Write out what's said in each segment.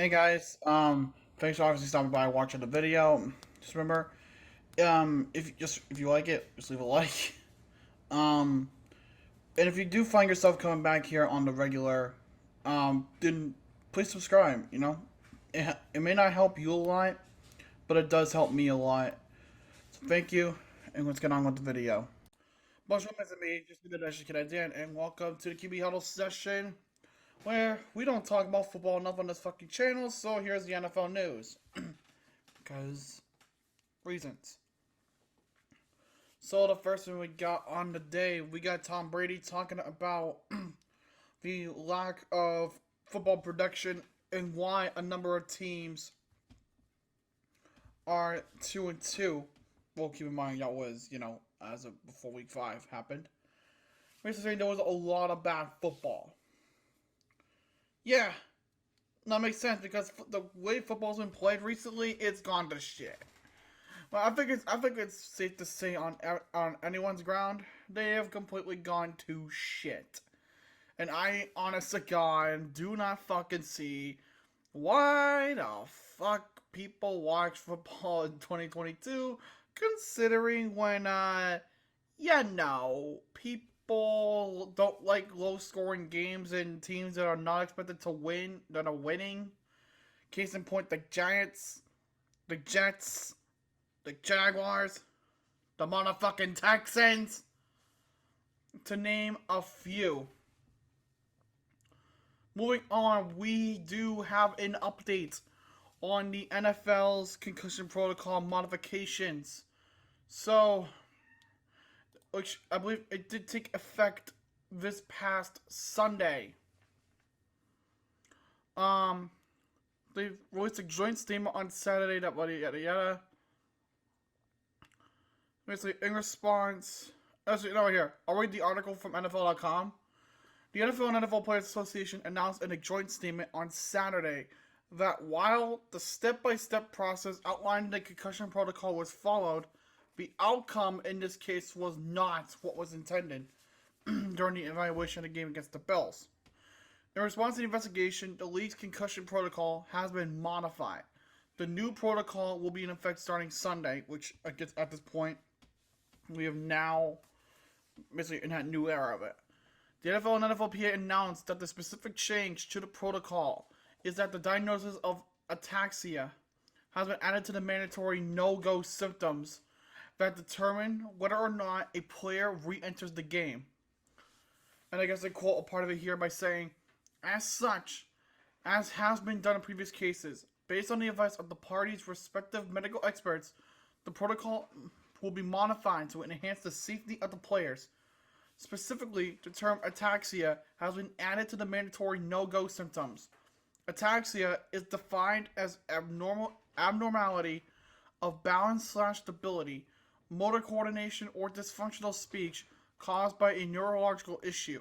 Hey guys, thanks for obviously stopping by and watching the video. Just remember, if you like it, just leave a like. Um, and if you do find yourself coming back here on the regular, then please subscribe. It may not help you a lot, but it does help me a lot. So thank you, and let's get on with the video. Bonjour, mes amis. Just the Nation Canadian, and welcome to the QB Huddle Session, where we don't talk about football enough on this fucking channel. So here's the NFL news, because reasons. So the first one we got on the day, we got Tom Brady talking about the lack of football production and why a number of teams are 2-2. Well, keep in mind that was as of before Week 5 happened. Basically saying there was a lot of bad football. Yeah, that makes sense because the way football's been played recently, it's gone to shit. Well, I think it's safe to say on anyone's ground, they have completely gone to shit. And I, honest to God, do not fucking see why the fuck people watch football in 2022, considering when, people don't like low-scoring games and teams that are not expected to win, that are winning. Case in point, the Giants, the Jets, the Jaguars, the motherfucking Texans, to name a few. Moving on, we do have an update on the NFL's concussion protocol modifications. So, which I believe it did take effect this past Sunday. They released a joint statement on Saturday that yada yada. Basically, in response, actually, no, here. I'll read the article from NFL.com. The NFL and NFL Players Association announced in a joint statement on Saturday that while the step-by-step process outlined in the concussion protocol was followed, the outcome in this case was not what was intended during the evaluation of the game against the Bills. In response to the investigation, the league's concussion protocol has been modified. The new protocol will be in effect starting Sunday, which I guess at this point we have now basically in that new era of it. The NFL and NFLPA announced that the specific change to the protocol is that the diagnosis of ataxia has been added to the mandatory no-go symptoms that determine whether or not a player re-enters the game. And I guess they quote a part of it here by saying, as such, as has been done in previous cases, based on the advice of the parties' respective medical experts, the protocol will be modified to enhance the safety of the players. Specifically, the term ataxia has been added to the mandatory no-go symptoms. Ataxia is defined as abnormality of balance/stability, motor coordination, or dysfunctional speech caused by a neurological issue.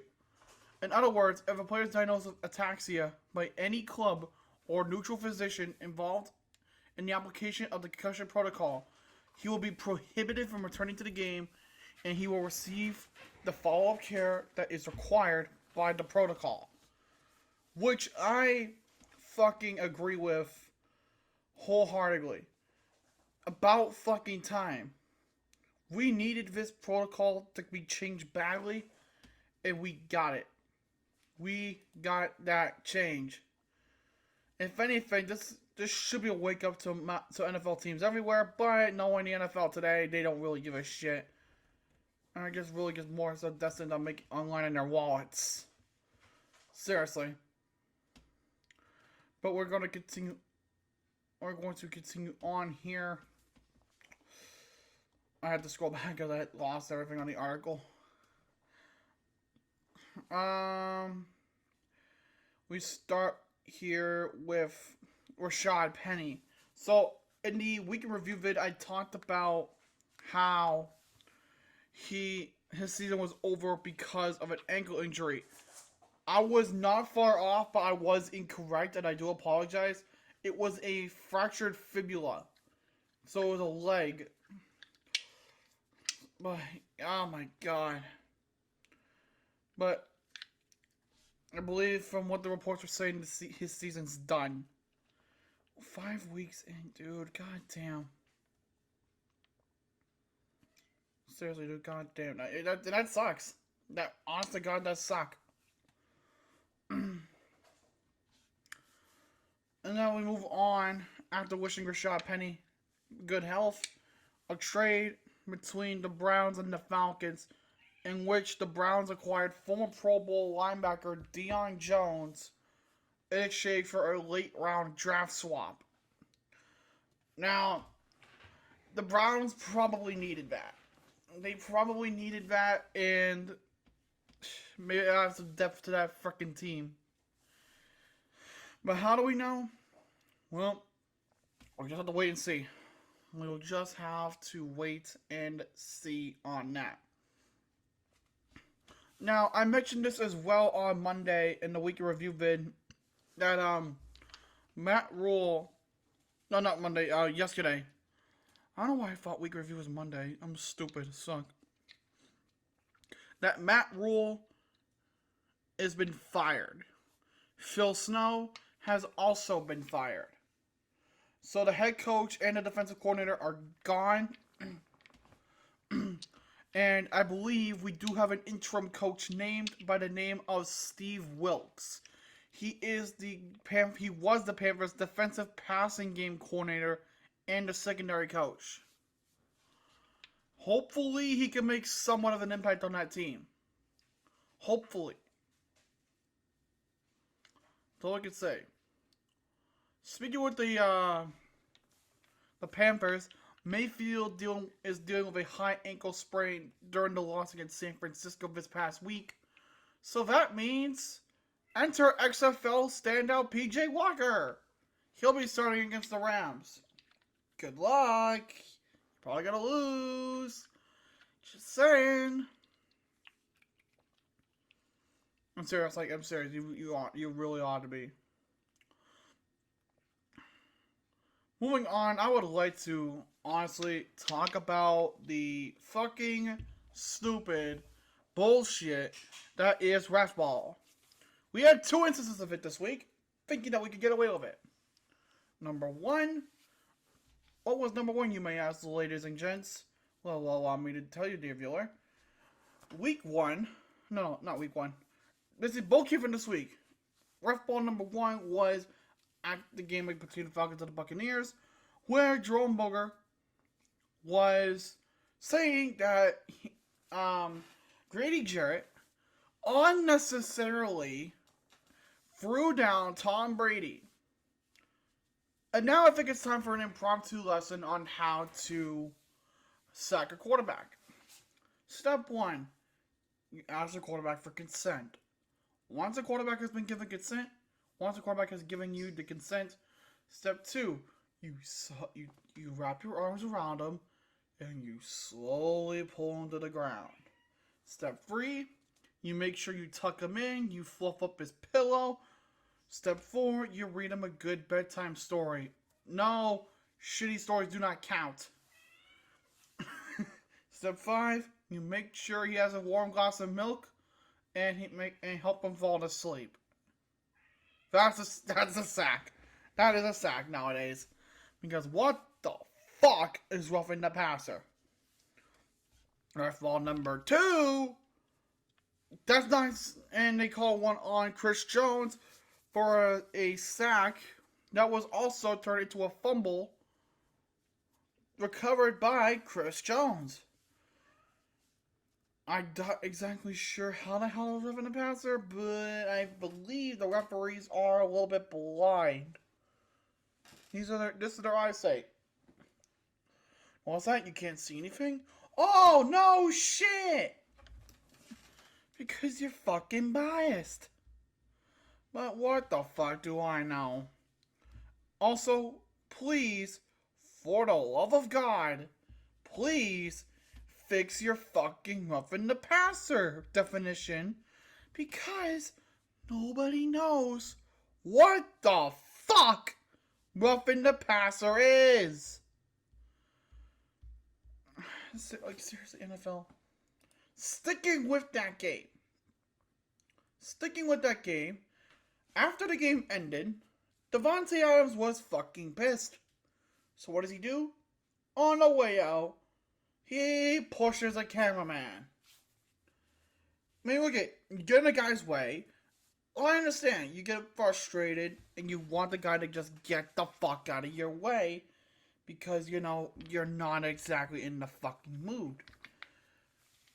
In other words, if a player is diagnosed with ataxia by any club or neutral physician involved in the application of the concussion protocol, he will be prohibited from returning to the game and he will receive the follow-up care that is required by the protocol. Which I fucking agree with wholeheartedly. About fucking time. We needed this protocol to be changed badly, and we got it. We got that change. If anything, this should be a wake up to NFL teams everywhere, but knowing the NFL today, they don't really give a shit. I guess really just more so destined on making online in their wallets. Seriously. But we're going to continue. We're going to continue on here. I had to scroll back because I lost everything on the article. We start here with Rashad Penny. So in the weekend review vid, I talked about how his season was over because of an ankle injury. I was not far off, but I was incorrect, and I do apologize. It was a fractured fibula. So it was a leg. But, oh my god. But I believe from what the reports were saying, his season's done. 5 weeks in, dude. God damn. Seriously, dude. God damn. That sucks. That, honest to God, does suck. And now we move on after wishing Rashad Penny good health. A trade between the Browns and the Falcons in which the Browns acquired former Pro Bowl linebacker Deion Jones in exchange for a late round draft swap. Now, the Browns probably needed that. They probably needed that, and maybe I have some depth to that freaking team. But how do we know? Well, we'll just have to wait and see. We'll just have to wait and see on that. Now, I mentioned this as well on Monday in the weekly review vid that Matt Rule, no, not Monday, yesterday. I don't know why I thought weekly review was Monday. I'm stupid. It sucked. That Matt Rule has been fired. Phil Snow has also been fired. So the head coach and the defensive coordinator are gone. And I believe we do have an interim coach named by the name of Steve Wilks. He was the Panthers' defensive passing game coordinator and the secondary coach. Hopefully he can make somewhat of an impact on that team. Hopefully. That's all I can say. Speaking with the Panthers, Mayfield is dealing with a high ankle sprain during the loss against San Francisco this past week. So that means enter XFL standout PJ Walker. He'll be starting against the Rams. Good luck. You're probably gonna lose. Just saying. I'm serious. You really ought to be. Moving on, I would like to honestly talk about the fucking stupid bullshit that is ref ball. We had 2 instances of it this week, thinking that we could get away with it. Number one, what was number one, you may ask, ladies and gents? Well, allow me to tell you, dear viewer. Week 1, no, not week 1. This is bookkeeping this week. Ref ball number 1 was at the game between the Falcons and the Buccaneers, where Jerome Boger was saying that Grady Jarrett unnecessarily threw down Tom Brady. And now I think it's time for an impromptu lesson on how to sack a quarterback. Step 1, you ask the quarterback for consent. Once a quarterback has been given consent, once the quarterback has given you the consent, step 2, you wrap your arms around him and you slowly pull him to the ground. Step 3, you make sure you tuck him in, you fluff up his pillow. Step 4, you read him a good bedtime story. No, shitty stories do not count. Step 5, you make sure he has a warm glass of milk and help him fall to sleep. That's a sack. That is a sack nowadays. Because what the fuck is roughing the passer? Ref ball number 2. That's nice. And they call one on Chris Jones for a sack that was also turned into a fumble recovered by Chris Jones. I'm not exactly sure how the hell I was roughing the passer, but I believe the referees are a little bit blind. This is their eyesight. What's that? You can't see anything? Oh, no shit! Because you're fucking biased. But what the fuck do I know? Also, please, for the love of God, please fix your fucking roughing the passer definition, because nobody knows what the fuck roughing the passer is. Like, seriously, NFL. Sticking with that game. After the game ended, Davante Adams was fucking pissed. So what does he do? On the way out, he pushes a cameraman. I mean, look at you get in a guy's way. Well, I understand. You get frustrated and you want the guy to just get the fuck out of your way because, you know, you're not exactly in the fucking mood.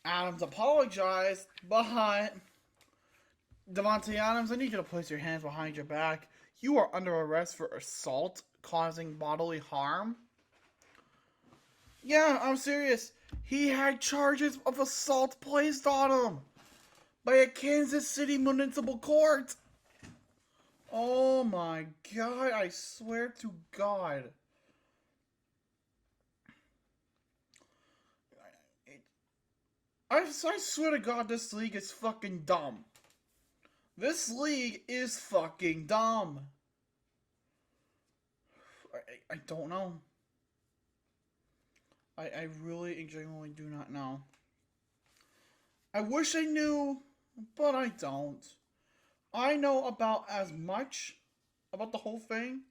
Adams apologized, but Davante Adams, I need you to place your hands behind your back. You are under arrest for assault causing bodily harm. Yeah, I'm serious. He had charges of assault placed on him by a Kansas City municipal court. Oh my god, I swear to God. I swear to God, this league is fucking dumb. This league is fucking dumb. I don't know. I really and genuinely do not know. I wish I knew, but I don't. I know about as much about the whole thing.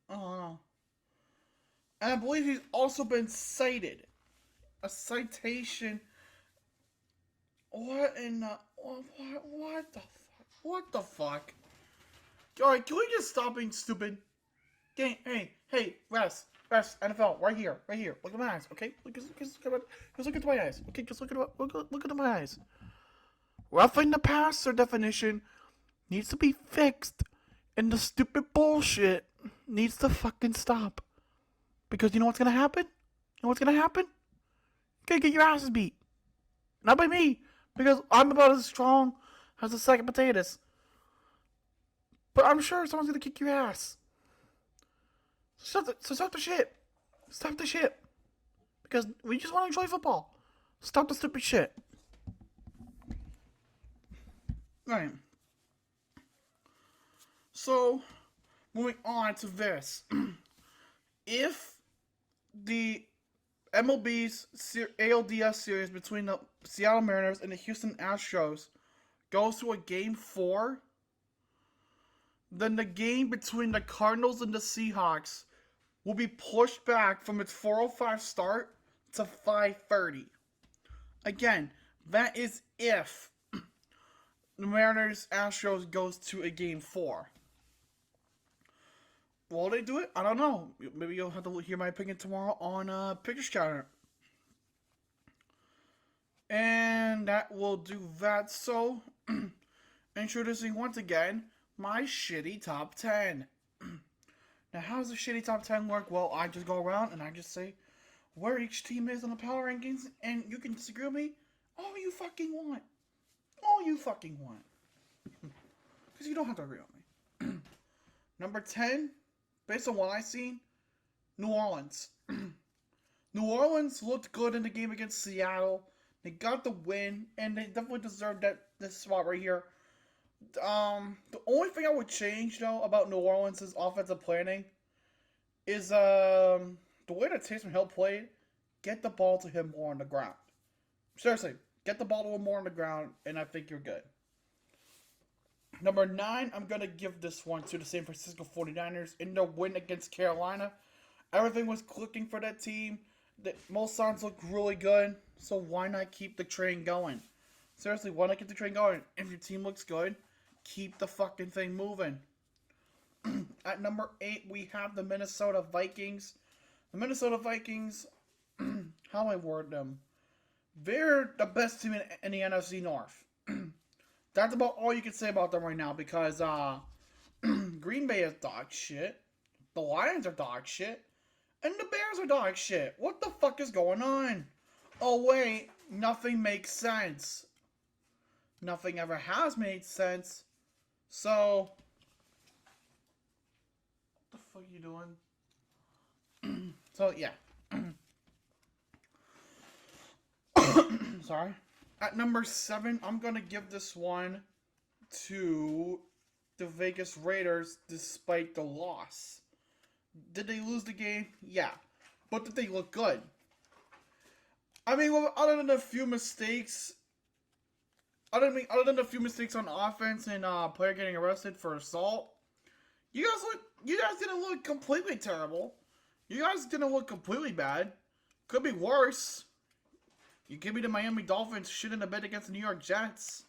I don't know. And I believe he's also been cited. A citation. What in the... What the fuck? What the fuck? Alright, can we just stop being stupid? Hey, rest, NFL, right here. Look at my eyes, okay? Just look into my eyes, okay? Just look into my eyes. Roughing the passer definition needs to be fixed, and the stupid bullshit needs to fucking stop. Because you know what's gonna happen? You're gonna get your asses beat. Not by me, because I'm about as strong as a sack of potatoes. But I'm sure someone's gonna kick your ass. So stop the shit. Stop the shit. Because we just want to enjoy football. Stop the stupid shit. Right. So, moving on to this. If the MLB's ALDS series between the Seattle Mariners and the Houston Astros goes to a Game 4, then the game between the Cardinals and the Seahawks will be pushed back from its 4:05 start to 5:30. Again, that is if the Mariners Astros goes to a Game 4. Will they do it? I don't know. Maybe you'll have to hear my opinion tomorrow on Pictures Counter. And that will do that. So, introducing once again my shitty top 10. Now, how does the shitty top 10 work? Well, I just go around and I just say where each team is on the power rankings, and you can disagree with me all you fucking want. All you fucking want. Because you don't have to agree with me. Number 10, based on what I've seen, New Orleans. New Orleans looked good in the game against Seattle. They got the win, and they definitely deserved this spot right here. The only thing I would change, though, about New Orleans' offensive planning is the way that Taysom Hill played. Get the ball to him more on the ground. Seriously, get the ball to him more on the ground, and I think you're good. Number 9, I'm going to give this one to the San Francisco 49ers in their win against Carolina. Everything was clicking for that team. Most signs look really good, so why not keep the train going? Seriously, why not keep the train going? If your team looks good, keep the fucking thing moving. At number 8, we have the Minnesota Vikings. The Minnesota Vikings, how do I word them? They're the best team in the NFC North. That's about all you can say about them right now because Green Bay is dog shit. The Lions are dog shit. And the Bears are dog shit. What the fuck is going on? Oh, wait. Nothing makes sense. Nothing ever has made sense. So, what the fuck are you doing? So, yeah. Sorry. At number 7, I'm going to give this one to the Vegas Raiders despite the loss. Did they lose the game? Yeah. But did they look good? I mean, well, other than a few mistakes on offense and player getting arrested for assault, You guys didn't look completely terrible. You guys didn't look completely bad. Could be worse. You give me the Miami Dolphins shit in the bed against the New York Jets.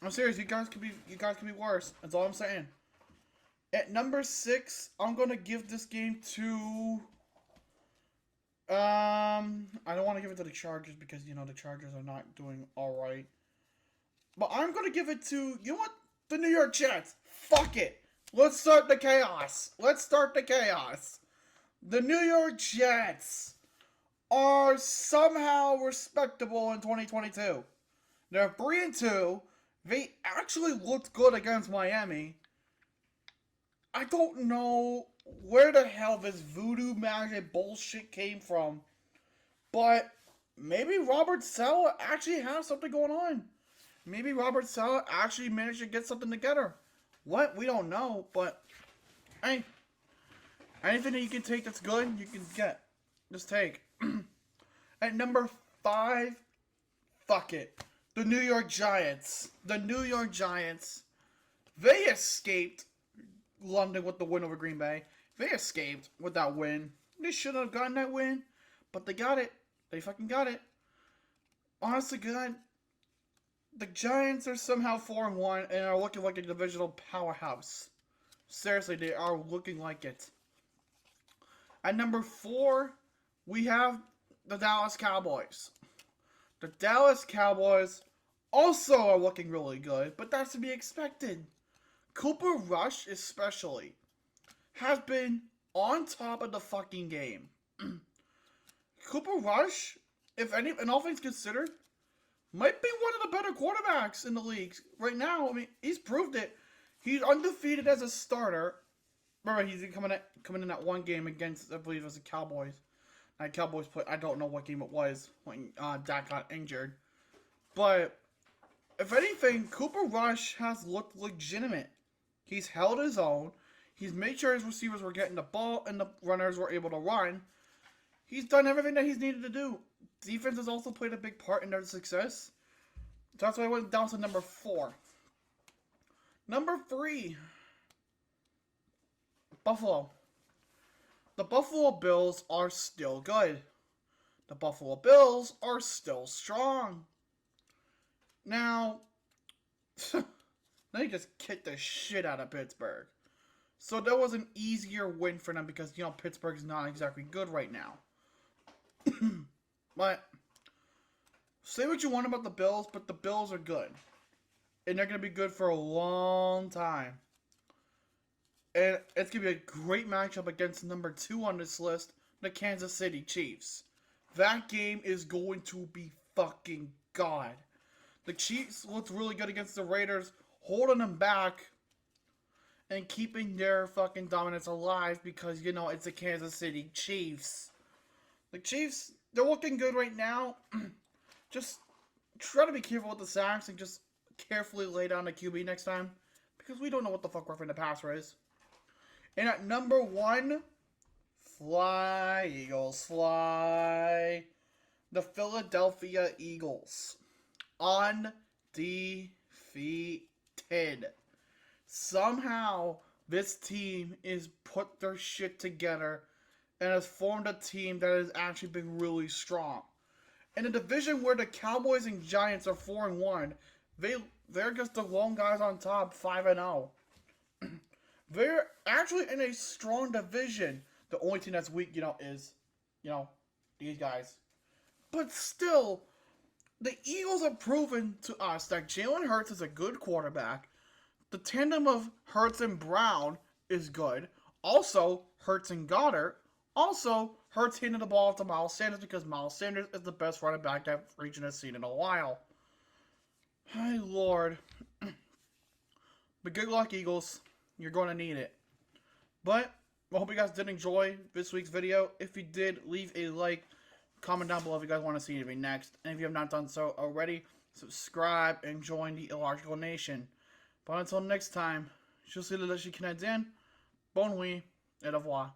I'm serious. You guys could be worse. That's all I'm saying. At number 6, I'm gonna give this game to. I don't want to give it to the Chargers because the Chargers are not doing all right. But I'm gonna give it to the New York Jets. Fuck it. Let's start the chaos. The New York Jets are somehow respectable in 2022. They're 3-2. They actually looked good against Miami. I don't know where the hell this voodoo magic bullshit came from, but maybe Robert Saleh actually has something going on. Maybe Robert Saleh actually managed to get something together. What? We don't know, but hey, anything that you can take that's good, you can get. Just take. At number 5, fuck it. The New York Giants. They escaped London with the win over Green Bay. They escaped with that win. They shouldn't have gotten that win, but they got it. They fucking got it. Honestly, God, the Giants are somehow 4-1 and are looking like a divisional powerhouse. Seriously, they are looking like it. At number 4, we have the Dallas Cowboys. The Dallas Cowboys also are looking really good, but that's to be expected. Cooper Rush, especially, has been on top of the fucking game. Cooper Rush, in all things considered, might be one of the better quarterbacks in the league right now. I mean, he's proved it. He's undefeated as a starter. Remember, he's coming in that one game against, I believe it was the Cowboys. That Cowboys play. I don't know what game it was when Dak got injured. But if anything, Cooper Rush has looked legitimate. He's held his own. He's made sure his receivers were getting the ball and the runners were able to run. He's done everything that he's needed to do. Defense has also played a big part in their success. So that's why I went down to number 4. Number 3, Buffalo. The Buffalo Bills are still good. The Buffalo Bills are still strong. Now, they just kicked the shit out of Pittsburgh. So that was an easier win for them because, Pittsburgh's not exactly good right now. But, say what you want about the Bills, but the Bills are good. And they're going to be good for a long time. And it's going to be a great matchup against number 2 on this list, the Kansas City Chiefs. That game is going to be fucking God. The Chiefs looked really good against the Raiders, holding them back and keeping their fucking dominance alive because, it's the Kansas City Chiefs. The Chiefs, they're looking good right now. Just try to be careful with the sacks and just carefully lay down the QB next time because we don't know what the fuck roughing the passer is. And at number 1, fly, Eagles, fly. The Philadelphia Eagles. Undefeated. Somehow, this team is put their shit together and has formed a team that has actually been really strong. In a division where the Cowboys and Giants are 4-1, they're just the lone guys on top, 5-0. They're actually in a strong division. The only team that's weak, is, these guys. But still, the Eagles have proven to us that Jalen Hurts is a good quarterback. The tandem of Hurts and Brown is good. Also, Hurts and Goddard. Also, Hurts handing the ball to Miles Sanders because Miles Sanders is the best running back that region has seen in a while. My Lord. But good luck, Eagles. You're going to need it. But I hope you guys did enjoy this week's video. If you did, leave a like. Comment down below if you guys want to see anything next. And if you have not done so already, subscribe and join the Illogical Nation. But until next time, je suis le Canadien. Bonne nuit et au revoir.